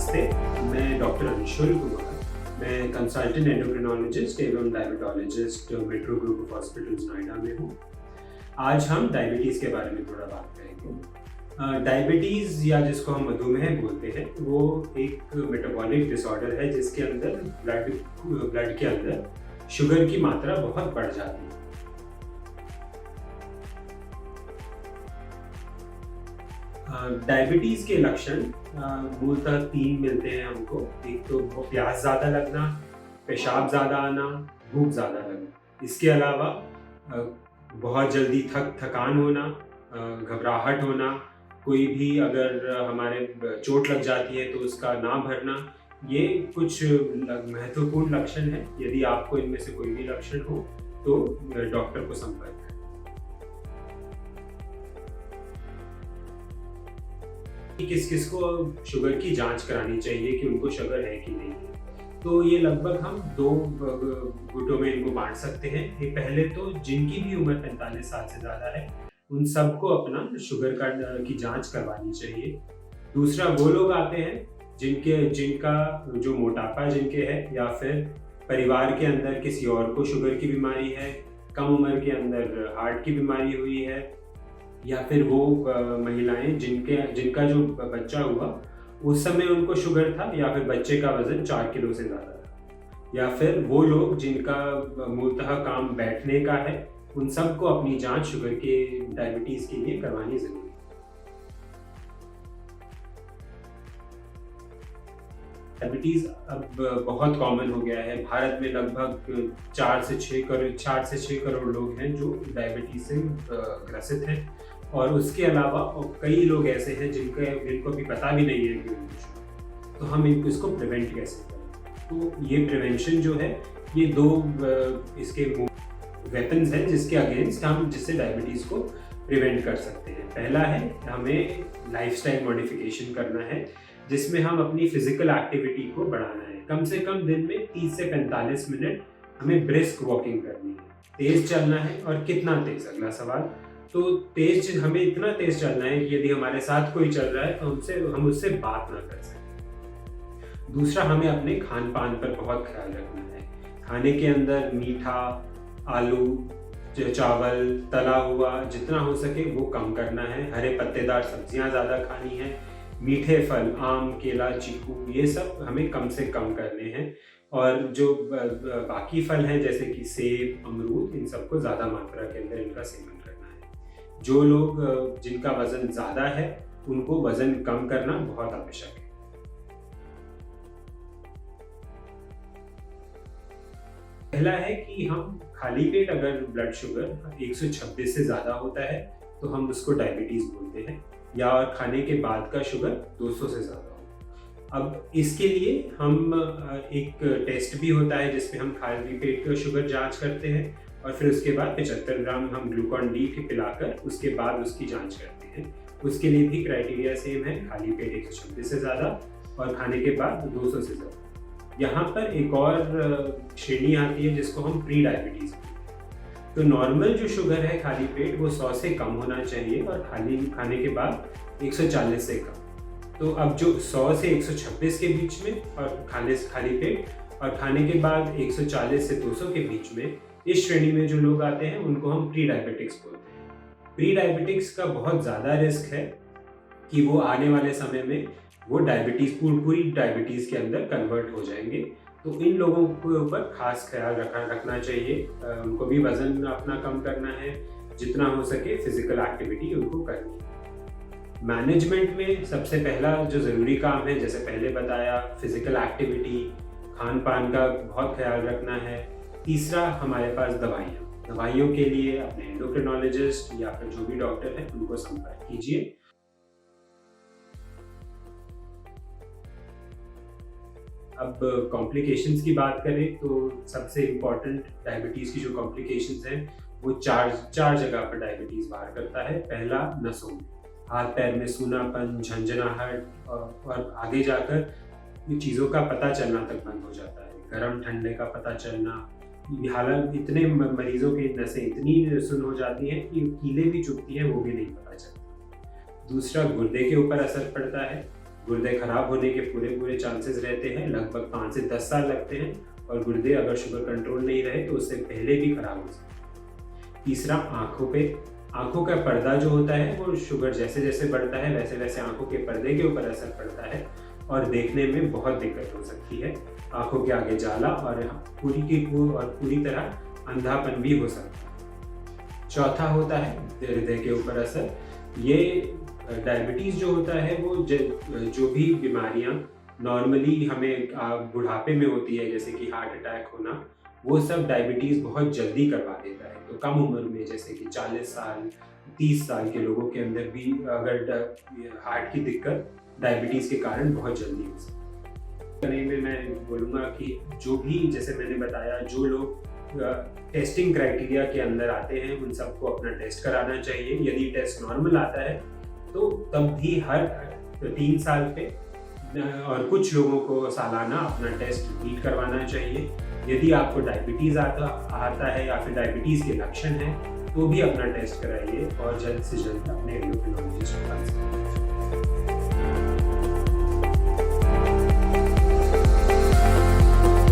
नमस्ते, मैं डॉक्टर अंशुल कुमार। मैं कंसल्टेंट एंडोक्रिनोलॉजिस्ट एवं diabetologist metro group of hospitals Noida में हूँ। आज हम डायबिटीज़ के बारे में थोड़ा बात करेंगे। डायबिटीज़ या जिसको हम मधुमेह बोलते हैं, वो एक मेटाबॉलिक डिसऑर्डर है जिसके अंदर ब्लड के अंदर शुगर की मात्रा बहुत बढ़ जाती है। डायबिटीज़ के लक्षण मूलतः 3 मिलते हैं हमको। एक तो प्यास ज़्यादा लगना, पेशाब ज़्यादा आना, भूख ज़्यादा लगना। इसके अलावा बहुत जल्दी थकान होना, घबराहट होना, कोई भी अगर हमारे चोट लग जाती है तो उसका ना भरना, ये कुछ महत्वपूर्ण लक्षण हैं। यदि आपको इनमें से कोई भी लक्षण हो तो डॉक्टर को संपर्क करें। किस को शुगर की जांच करानी चाहिए कि उनको शुगर है कि नहीं है, तो ये लगभग हम 2 गुटों में इनको बांट सकते हैं। ये पहले तो जिनकी भी उम्र 45 साल से ज़्यादा है, उन सबको अपना शुगर की जांच करवानी चाहिए। दूसरा वो लोग आते हैं जिनका जो मोटापा जिनके है, या फिर परिवार के अंदर किसी और को शुगर की बीमारी है, कम उम्र के अंदर हार्ट की बीमारी हुई है, या फिर वो महिलाएं जिनका जो बच्चा हुआ उस समय उनको शुगर था, या फिर बच्चे का वजन 4 किलो से ज़्यादा था, या फिर वो लोग जिनका मूलतः काम बैठने का है, उन सबको अपनी जांच शुगर के डायबिटीज़ के लिए करवानी ज़रूरी है। डायबिटीज़ अब बहुत कॉमन हो गया है। भारत में लगभग 4 से 6 करोड़ लोग हैं जो डायबिटीज़ से ग्रसित हैं, और उसके अलावा कई लोग ऐसे हैं जिनको भी पता भी नहीं है कि उनको शुगर। तो हम इसको प्रिवेंट कैसे करें? तो ये प्रिवेंशन जो है, ये 2 इसके वेपन्स हैं जिससे डायबिटीज़ को प्रिवेंट कर सकते हैं। पहला है, हमें लाइफस्टाइल मॉडिफिकेशन करना है, जिसमें हम अपनी फिजिकल एक्टिविटी को बढ़ाना है। कम से कम दिन में 30 से 45 मिनट हमें ब्रिस्क वॉकिंग करनी है। तेज चलना है, और कितना तेज, अगला सवाल। तो हमें इतना तेज चलना है कि यदि हमारे साथ कोई चल रहा है तो हम उससे बात ना कर सकें। दूसरा, हमें अपने खान पान पर बहुत ख्याल रखना है। खाने के अंदर मीठा, आलू, चावल, तला हुआ जितना हो सके वो कम करना है। हरे पत्तेदार सब्जियां ज़्यादा खानी है। मीठे फल, आम, केला, चीकू, ये सब हमें कम से कम करने हैं। और जो बाकी फल हैं जैसे कि सेब, अमरूद, इन सबको ज़्यादा मात्रा के अंदर इनका सेवन करना है। जो लोग जिनका वज़न ज़्यादा है, उनको वज़न कम करना बहुत आवश्यक है। पहला है कि हम खाली पेट अगर ब्लड शुगर 126 से ज़्यादा होता है तो हम उसको डायबिटीज़ बोलते हैं, या खाने के बाद का शुगर 200 से ज़्यादा हो। अब इसके लिए हम एक टेस्ट भी होता है जिसमें हम खाली पेट का शुगर जांच करते हैं, और फिर उसके बाद 75 ग्राम हम ग्लूकॉन डी पिलाकर उसके बाद उसकी जांच करते हैं। उसके लिए भी क्राइटेरिया सेम है, खाली पेट 126 से ज़्यादा और खाने के बाद 200 से ज़्यादा। यहाँ पर एक और श्रेणी आती है जिसको हम प्री डायबिटीज़ बोलते हैं। तो नॉर्मल जो शुगर है खाली पेट, वो 100 से कम होना चाहिए, और खाने के बाद 140 से कम। तो अब जो 100 से 126 के बीच में और खाली पेट और खाने के बाद 140 से 200 के बीच में, इस श्रेणी में जो लोग आते हैं उनको हम प्री डायबिटिक्स बोलते हैं। प्री डायबिटिक्स का बहुत ज़्यादा रिस्क है कि वो आने वाले समय में वो पूरी डायबिटीज़ के अंदर कन्वर्ट हो जाएंगे। तो इन लोगों के ऊपर खास ख्याल रखना चाहिए। उनको भी वज़न अपना कम करना है, जितना हो सके फिजिकल एक्टिविटी उनको करनी है। मैनेजमेंट में सबसे पहला जो ज़रूरी काम है, जैसे पहले बताया, फिजिकल एक्टिविटी, खान पान का बहुत ख्याल रखना है। तीसरा, हमारे पास दवाइयों के लिए अपने एंडोक्रिनोलॉजिस्ट या फिर जो भी डॉक्टर है उनको संपर्क कीजिए। अब कॉम्प्लिकेशंस की बात करें तो सबसे इम्पॉर्टेंट डायबिटीज़ की जो कॉम्प्लिकेशंस हैं, वो चार जगह पर डायबिटीज़ बाहर करता है। पहला, नसों में, हाथ पैर में सूनापन, झंझनाहट, और आगे जाकर चीज़ों का पता चलना तक बंद हो जाता है। गर्म ठंडे का पता चलना, हालांकि इतने मरीजों की नसें इतनी सुन्न हो जाती हैं कि कीलें भी चुभती हैं, वो भी नहीं पता चलता। दूसरा, गुर्दे के ऊपर असर पड़ता है। गुर्दे खराब होने के पूरे पूरे चांसेस रहते हैं, लगभग 5 से 10 साल लगते हैं, और गुर्दे अगर शुगर कंट्रोल नहीं रहे तो उससे पहले भी खराब हो सकते हैं। तीसरा, आंखों का पर्दा जो होता है वो शुगर जैसे जैसे बढ़ता है वैसे वैसे आंखों के पर्दे के ऊपर असर पड़ता है और देखने में बहुत दिक्कत हो सकती है। आंखों के आगे जाला और पूरी तरह अंधापन भी हो सकता है। चौथा होता है हृदय के ऊपर असर। ये डायबिटीज़ जो होता है वो जो भी बीमारियां नॉर्मली हमें बुढ़ापे में होती है, जैसे कि हार्ट अटैक होना, वो सब डायबिटीज़ बहुत जल्दी करवा देता है। तो कम उम्र में, जैसे कि 40 साल 30 साल के लोगों के अंदर भी अगर हार्ट की दिक्कत डायबिटीज़ के कारण बहुत जल्दी हो सकती है। करने में मैं बोलूँगा कि जो भी, जैसे मैंने बताया, जो लोग टेस्टिंग क्राइटेरिया के अंदर आते हैं उन सबको अपना टेस्ट कराना चाहिए। यदि टेस्ट नॉर्मल आता है तो तब भी हर 3 साल पे और कुछ लोगों को सालाना अपना टेस्ट रिपीट करवाना चाहिए। यदि आपको डायबिटीज़ आता है या फिर डायबिटीज़ के लक्षण हैं तो भी अपना टेस्ट कराइए और जल्द से जल्द अपने एंडोक्रिनोलॉजिस्ट को कंसल्ट करें।